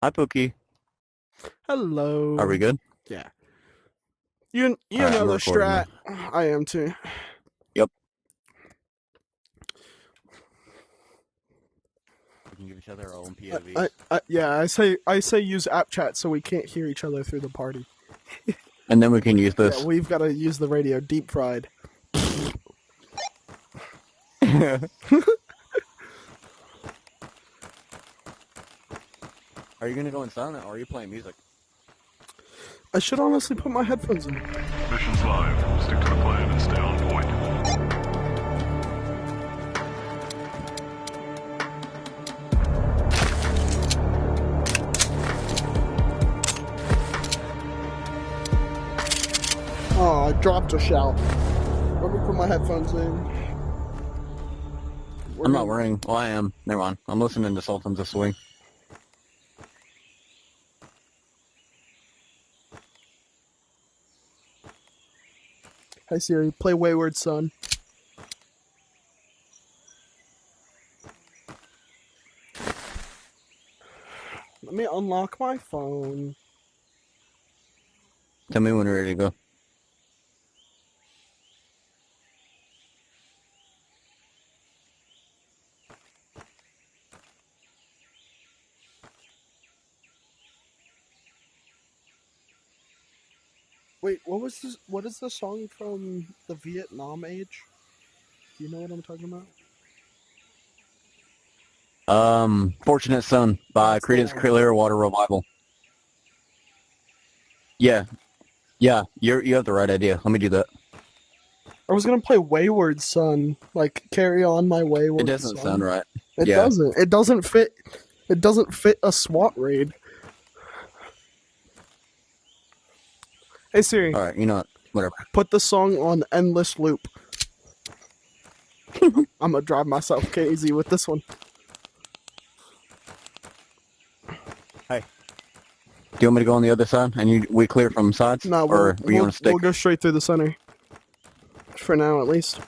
Hi, Pookie. Are we Hello. good? Yeah. You All right, know I'm the recording strat. now. I am too. Yep. We can give each other our own POVs. Yeah, I say use app chat so we can't hear each other through the party. And then we can use Yeah, this. we've got to use the radio deep fried. Are you going to go in silent or are you playing music? I should honestly put my headphones in. Mission's live. Stick to the plan and stay on point. Oh, I dropped a shout. Let me put my headphones in. I'm not wearing. Well, I am. Never mind. I'm listening to Sultans of Swing. Hey Siri, play Wayward Son. Let me unlock my phone. Tell me when you're ready to go. Wait, what is the song from the Vietnam age? Do you know what I'm talking about? Fortunate Son by That's the Creedence one. Clearwater Revival. Yeah. Yeah, you have the right idea. Let me do that. I was gonna play Wayward Son, like Carry On My Wayward It doesn't Son. sound right. It Yeah. doesn't. It doesn't fit. It doesn't fit a SWAT raid. Hey Siri, All right, you know what? Whatever. put the song on endless loop. I'm gonna drive myself crazy with this one. Hey. Do you want me to go on the other side and we clear from sides? No, Or you want to stick? we'll go straight through the center. For now, at least.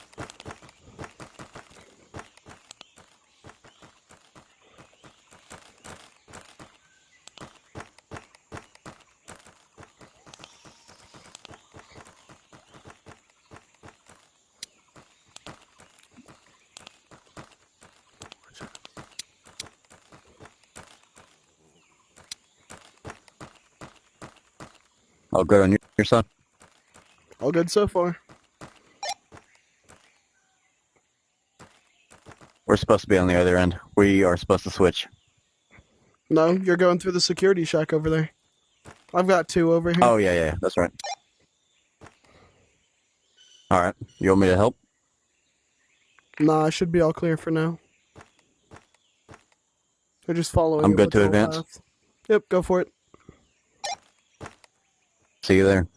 Oh, good on your side. All good so far. We're supposed to be on the other end. We are supposed to switch. No, you're going through the security shack over there. I've got two over here. Oh, yeah, that's right. All right. You want me to help? Nah, I should be all clear for now. They're just following. I'm a good to patrol advance. path. Yep, go for it. See you there.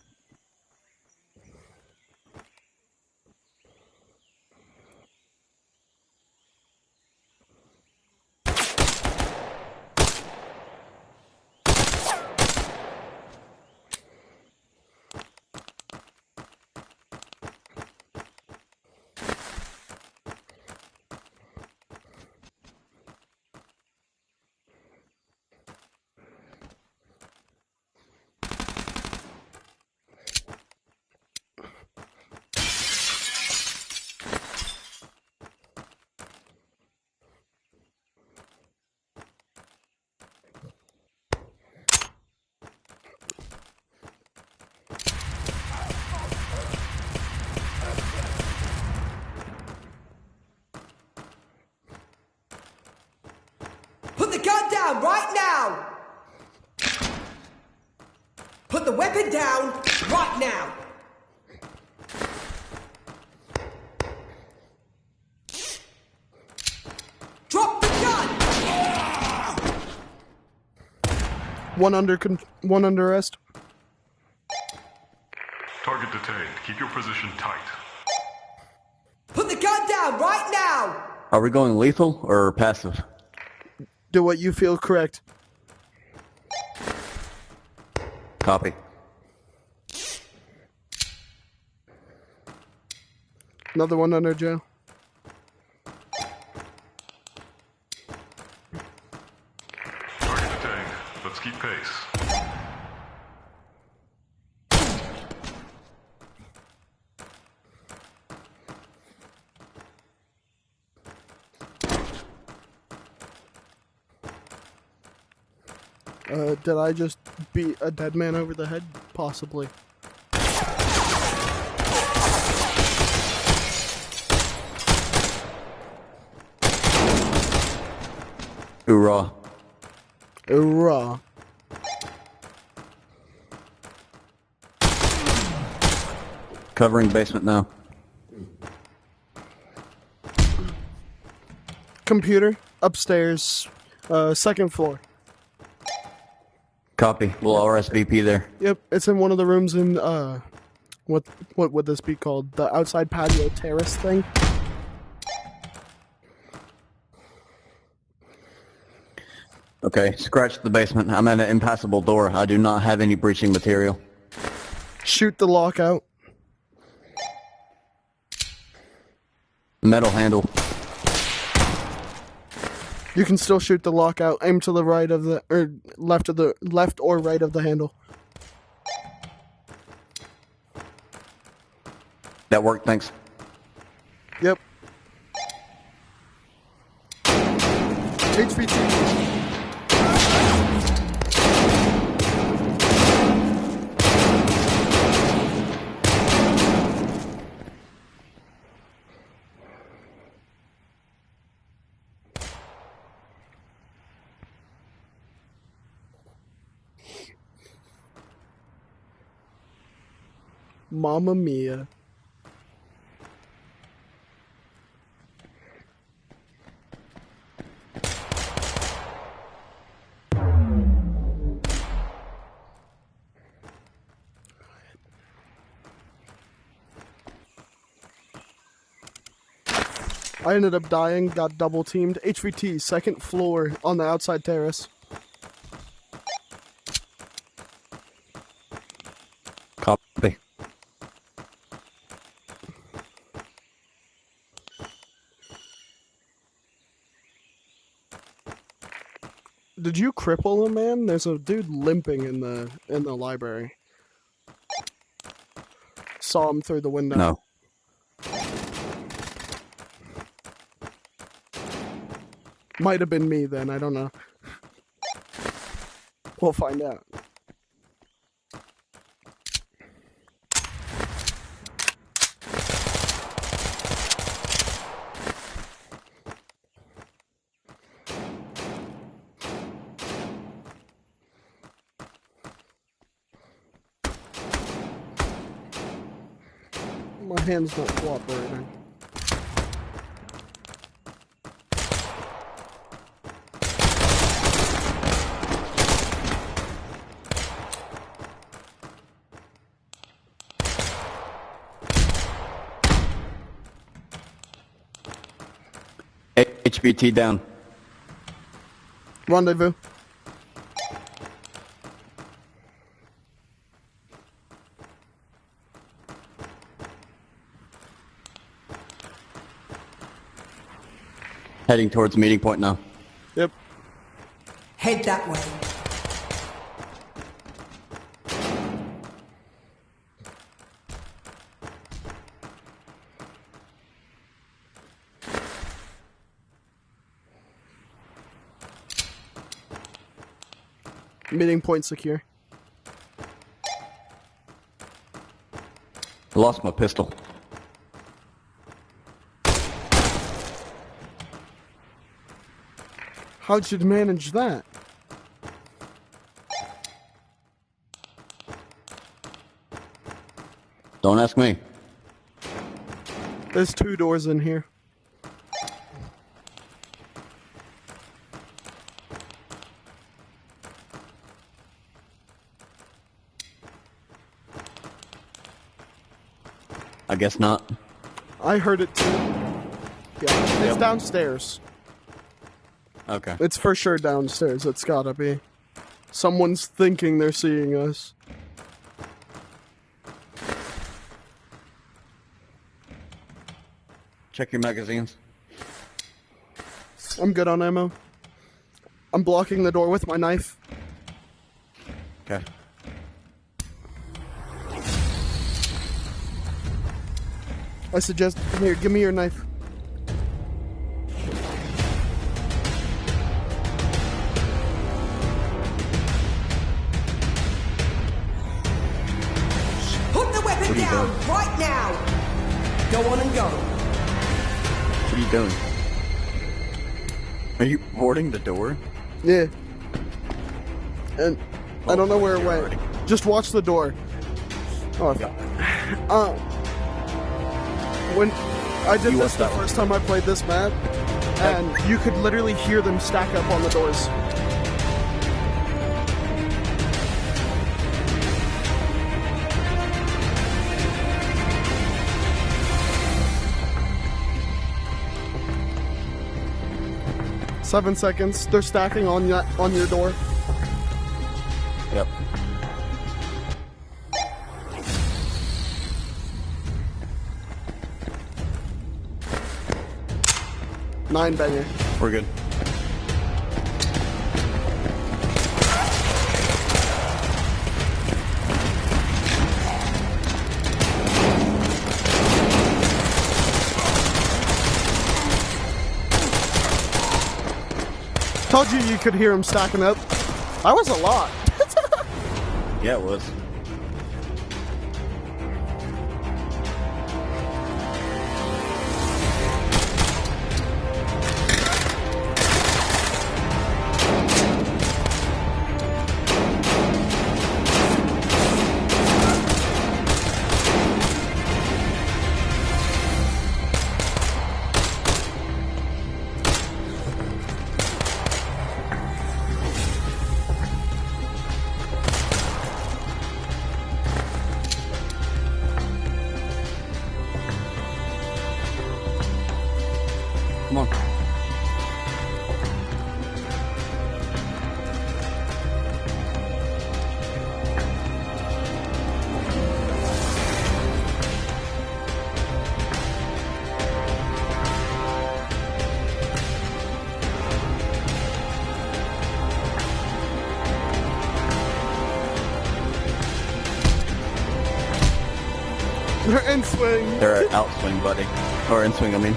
Put the gun down right now! Put the weapon down right now! Drop the gun! One under arrest. Target detained. Keep your position tight. Put the gun down right now! Are we going lethal or passive? Do what you feel correct. Copy. Another one under jail. Target detained. Let's Let's keep pace. Did I just beat a dead man over the head? Possibly. Hoorah. Hoorah. Covering basement now. Computer, upstairs, second floor. Copy. We'll RSVP there. Yep, it's in one of the rooms in, what would this be called? The outside patio terrace thing? Okay, scratch the basement. I'm at an impassable door. I do not have any breaching material. Shoot the lockout. Metal handle. You can still shoot the lockout. Aim to the right of the, or left or right of the handle. That worked, thanks. Yep. HVT. Mamma mia. I ended up dying, got double teamed. HVT, second floor on the outside terrace. Copy. Did you cripple him, man? There's a dude limping in the library. Saw him through the window. No. Might have been me then, I don't know. We'll find out. My hand's not cooperating. HBT down. Rendezvous. Heading towards meeting point now. Yep. Head that way. Meeting point secure. I lost my pistol. How'd you manage that? Don't ask me. There's 2 doors in here. I guess not. I heard it too. Yeah, it's downstairs. Okay. It's for sure downstairs. It's gotta be. Someone's thinking they're seeing us. Check your magazines. I'm good on ammo. I'm blocking the door with my knife. Okay. I suggest here, give me your knife. Put the weapon What are you down doing? right now. Go on and go. What are you doing? Are you boarding the door? Yeah. And I don't know where it you're went. already- Just watch the door. Oh, Yeah. when I did You this watched the that one. first time I played this map, and you could literally hear them stack up on the doors. Seven seconds. They're stacking on your door. Yep. Nine banger. We're good. Told you could hear them stacking up. That was a lot. Yeah, it was. Come on. They're in swing. They're at outswing, buddy. Or in swing, I mean.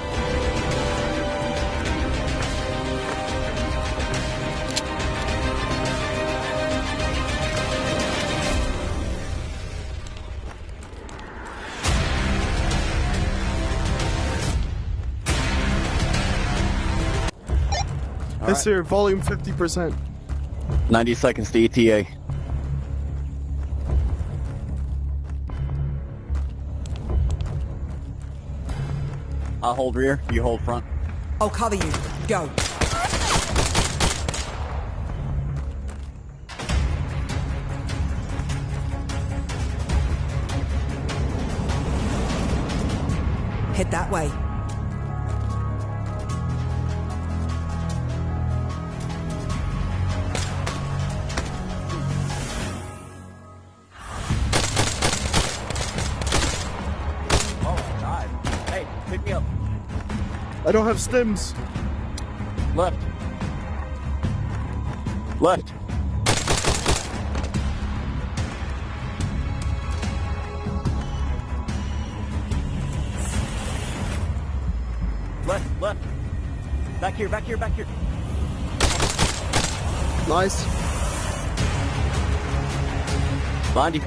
Yes, sir. Volume 50%. 90 seconds to ETA. I'll hold rear, you hold front. I'll cover you. Go. Head that way. Oh, God. Hey, pick me up. I don't have stims. Left. Left. Left, left. Back here, back here, back here. Nice. Behind you.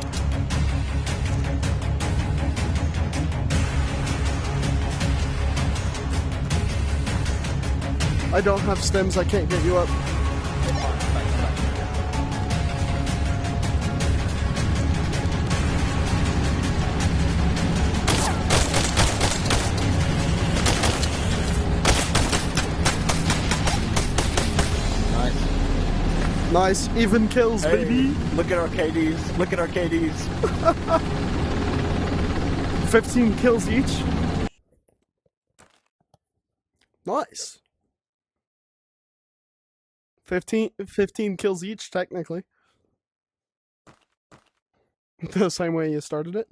I don't have stims. I can't get you up. Nice. Nice. Even kills, Hey, baby. look at our KDs. Look at our KDs. 15 kills each. Nice. 15 kills each, technically. The same way you started it.